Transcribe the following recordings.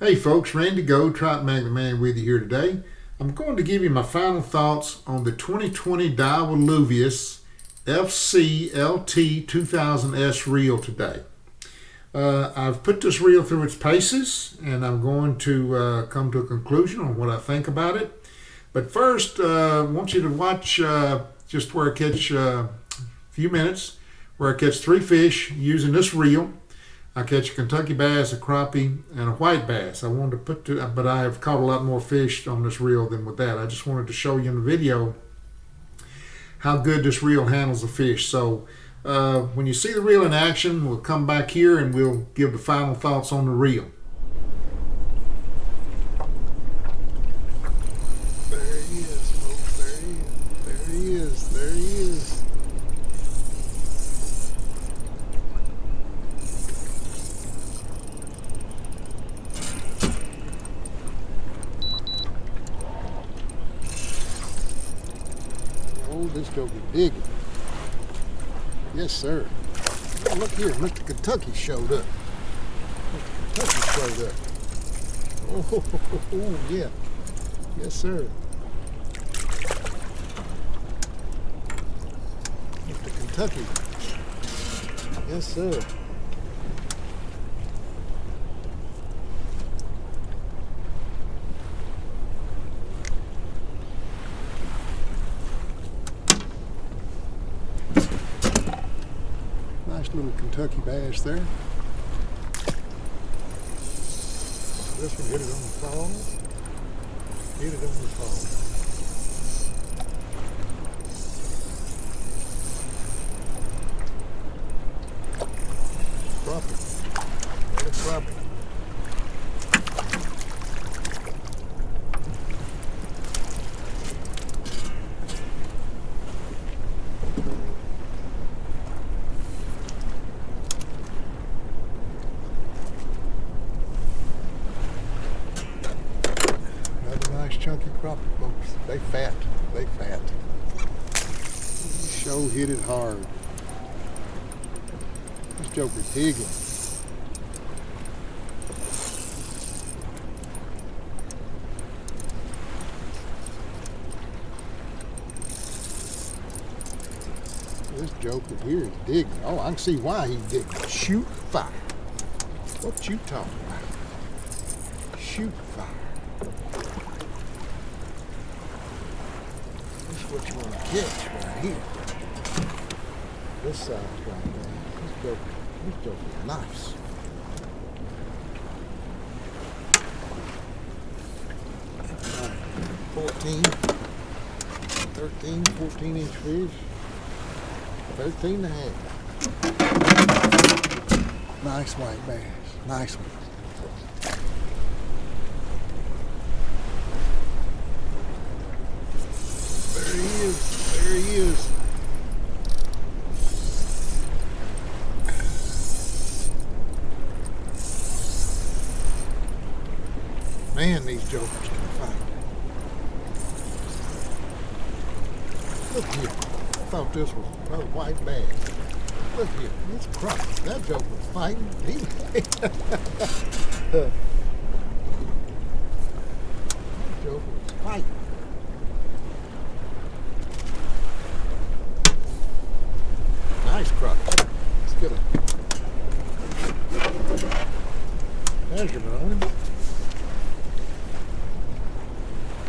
Hey folks, Randy Go, Trout Mag the Man with you here today. I'm going to give you my final thoughts on the 2020 Daiwa Luvias FC LT 2000S reel today. I've put this reel through its paces and I'm going to come to a conclusion on what I think about it. But first, I want you to watch just where I catch a few minutes, where I catch 3 fish using this reel. I catch a Kentucky bass, a crappie, and a white bass. I wanted to but I have caught a lot more fish on this reel than with that. I just wanted to show you in the video how good this reel handles the fish. So when you see the reel in action, we'll come back here and we'll give the final thoughts on the reel. There he is, folks. There he is. There he is. There he is. Oh, this joker digging. Yes, sir. Oh, look here. Mr. Kentucky showed up. Mr. Kentucky showed up. Oh, yeah. Yes, sir. Mr. Kentucky. Yes, sir. Nice little Kentucky bass there. This one hit it on the fall. Hit it on the fall. Crappie. Hit a crappie. Nice chunky crappie, folks. They fat. They fat. Show hit it hard. This joker digging. This joker here is digging. Oh, I can see why he's digging. Shoot fire. What you talking about? Shoot fire. What you want to catch right here. This side's right there. This joker is nice. All right. 14-inch fish. 13 and a half. Nice white bass. Nice one. There he is. There he is. Man, these jokers can fight. Look here. I thought this was another white bass. Look here. It's crappie. That joker was fighting. That joker was fighting. Nice crappie. Let's get a measurement on him.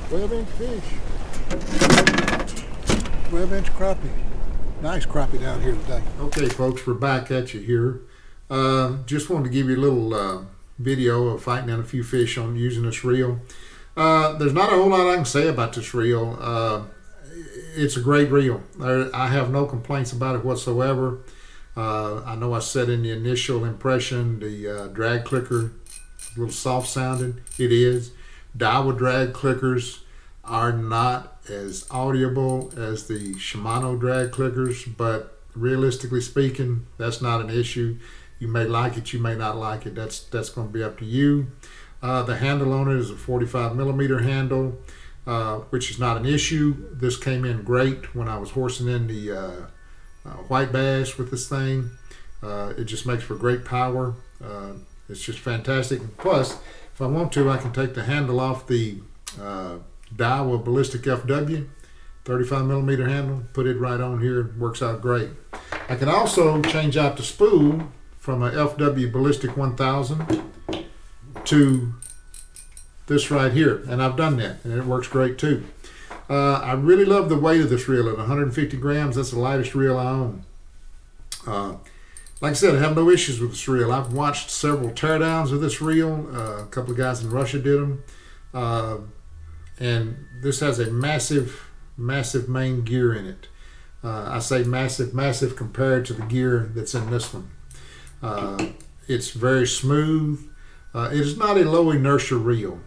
12-inch fish. 12-inch crappie. Nice crappie down here today. Okay folks, we're back at you here. Just wanted to give you a little video of fighting down a few fish on using this reel. There's not a whole lot I can say about this reel. It's a great reel. I have no complaints about it whatsoever. I know I said in the initial impression the drag clicker is a little soft sounding. It is. Daiwa drag clickers are not as audible as the Shimano drag clickers, but realistically speaking, that's not an issue. You may like it, you may not like it. That's going to be up to you. The handle on it is a 45mm handle, which is not an issue. This came in great when I was horsing in the white bass with this thing. It just makes for great power. It's just fantastic. And plus, If I want to, I can take the handle off the Daiwa Ballistic FW, 35 millimeter handle, put it right on here. It works out great. I can also change out the spool from a FW Ballistic 1000 to this right here, and I've done that, and it works great too. I really love the weight of this reel at 150 grams. That's the lightest reel I own. Like I said, I have no issues with this reel. I've watched several teardowns of this reel. A couple of guys in Russia did them. And this has a massive main gear in it. I say massive compared to the gear that's in this one. It's very smooth. It is not a low inertia reel.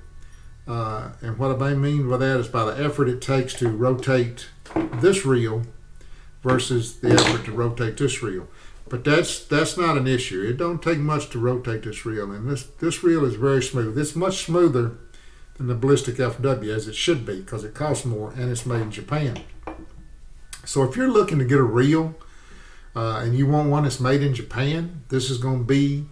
And what I mean by that is by the effort it takes to rotate this reel versus the effort to rotate this reel. But that's not an issue. It don't take much to rotate this reel, and this reel is very smooth. It's much smoother than the Ballistic FW, as it should be, because it costs more and it's made in Japan. So if you're looking to get a reel and you want one that's made in Japan, this is going to be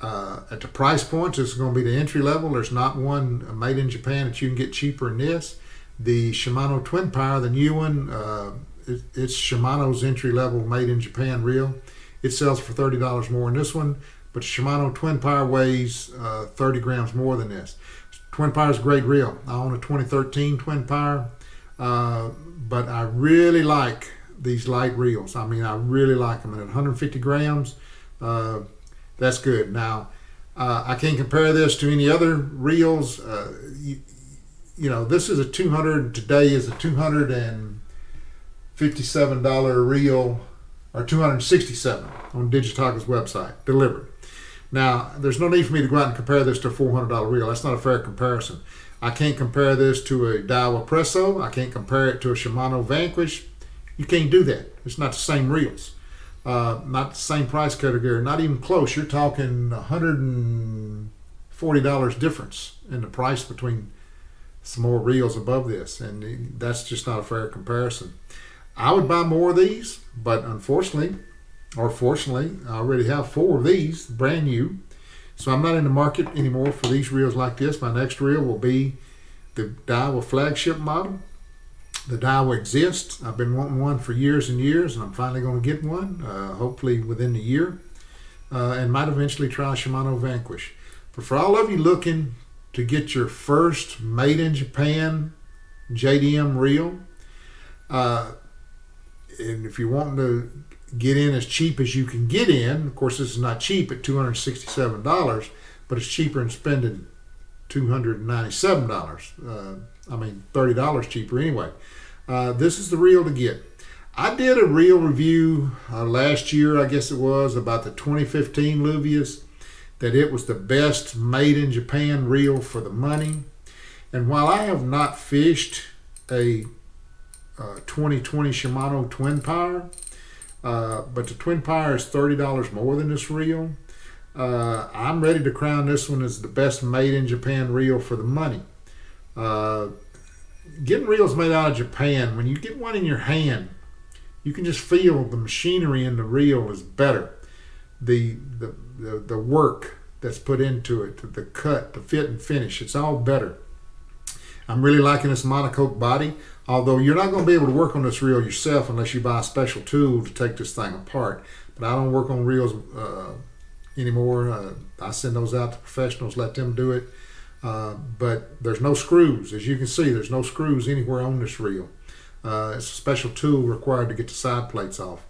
at the price point. This is going to be the entry level. There's not one made in Japan that you can get cheaper than this. The Shimano Twin Power, the new one, it's Shimano's entry level made in Japan reel. It sells for $30 more than this one, but Shimano Twin Power weighs 30 grams more than this. Twin Power is a great reel. I own a 2013 Twin Power, but I really like these light reels. I mean, I really like them. And at 150 grams, that's good. Now, I can't compare this to any other reels. You know, this is a 200, today is a $257 reel, or 267 on Digitaga's website, delivered. Now, there's no need for me to go out and compare this to a $400 reel. That's not a fair comparison. I can't compare this to a Daiwa Presso. I can't compare it to a Shimano Vanquish. You can't do that. It's not the same reels. Not the same price category, not even close. You're talking $140 difference in the price between some more reels above this, and that's just not a fair comparison. I would buy more of these, but unfortunately, or fortunately, I already have 4 of these, brand new. So I'm not in the market anymore for these reels like this. My next reel will be the Daiwa flagship model. The Daiwa exists. I've been wanting one for years and years, and I'm finally going to get one, hopefully within the year, and might eventually try a Shimano Vanquish. But for all of you looking to get your first made in Japan JDM reel, and if you want to get in as cheap as you can get in, of course this is not cheap at $267, but it's cheaper than spending $297. I mean, $30 cheaper anyway. This is the reel to get. I did a reel review last year, I guess it was, about the 2015 Luvias, that it was the best made in Japan reel for the money. And while I have not fished a 2020 Shimano Twin Power, but the Twin Power is $30 more than this reel, I'm ready to crown this one as the best made in Japan reel for the money. Getting reels made out of Japan, when you get one in your hand, you can just feel the machinery in the reel is better. The work that's put into it, the cut, the fit and finish, it's all better. I'm really liking this monocoque body, although you're not going to be able to work on this reel yourself unless you buy a special tool to take this thing apart. But I don't work on reels anymore. I send those out to professionals, let them do it. But there's no screws. As you can see, there's no screws anywhere on this reel. It's a special tool required to get the side plates off.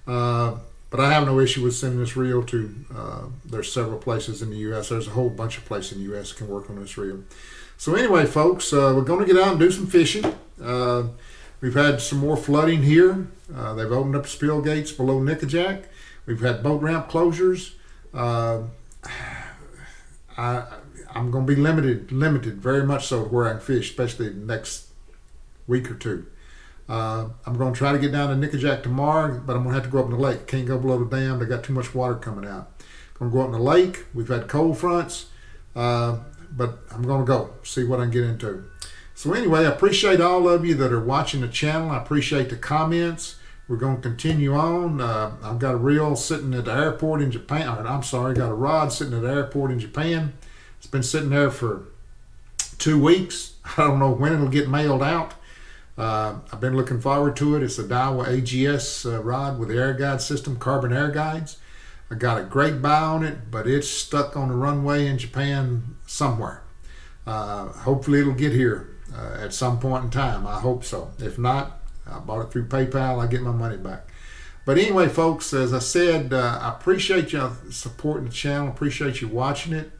But I have no issue with sending this reel to, there's several places in the U.S. There's a whole bunch of places in the U.S. that can work on this reel. So anyway, folks, we're going to get out and do some fishing. We've had some more flooding here. They've opened up spill gates below Nickajack. We've had boat ramp closures. I'm going to be limited very much so to where I can fish, especially the next week or two. I'm going to try to get down to Nickajack tomorrow, but I'm going to have to go up in the lake. Can't go below the dam. They got too much water coming out. I'm going to go up in the lake. We've had cold fronts, but I'm going to go see what I can get into. So anyway, I appreciate all of you that are watching the channel. I appreciate the comments. We're going to continue on. I've got a reel sitting at the airport in Japan. Got a rod sitting at the airport in Japan. It's been sitting there for 2 weeks. I don't know when it'll get mailed out. I've been looking forward to it. It's a Daiwa AGS rod with air guide system, carbon air guides. I got a great buy on it, but it's stuck on the runway in Japan somewhere. Hopefully it'll get here at some point in time. I hope so. If not, I bought it through PayPal. I get my money back. But anyway, folks, as I said, I appreciate you supporting the channel. Appreciate you watching it.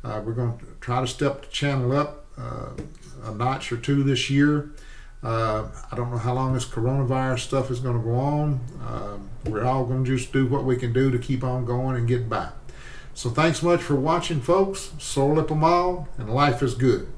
We're going to try to step the channel up a notch or two this year. I don't know how long this coronavirus stuff is going to go on. We're all going to just do what we can do to keep on going and get by. So thanks much for watching, folks. Solar Lip 'em all, and life is good.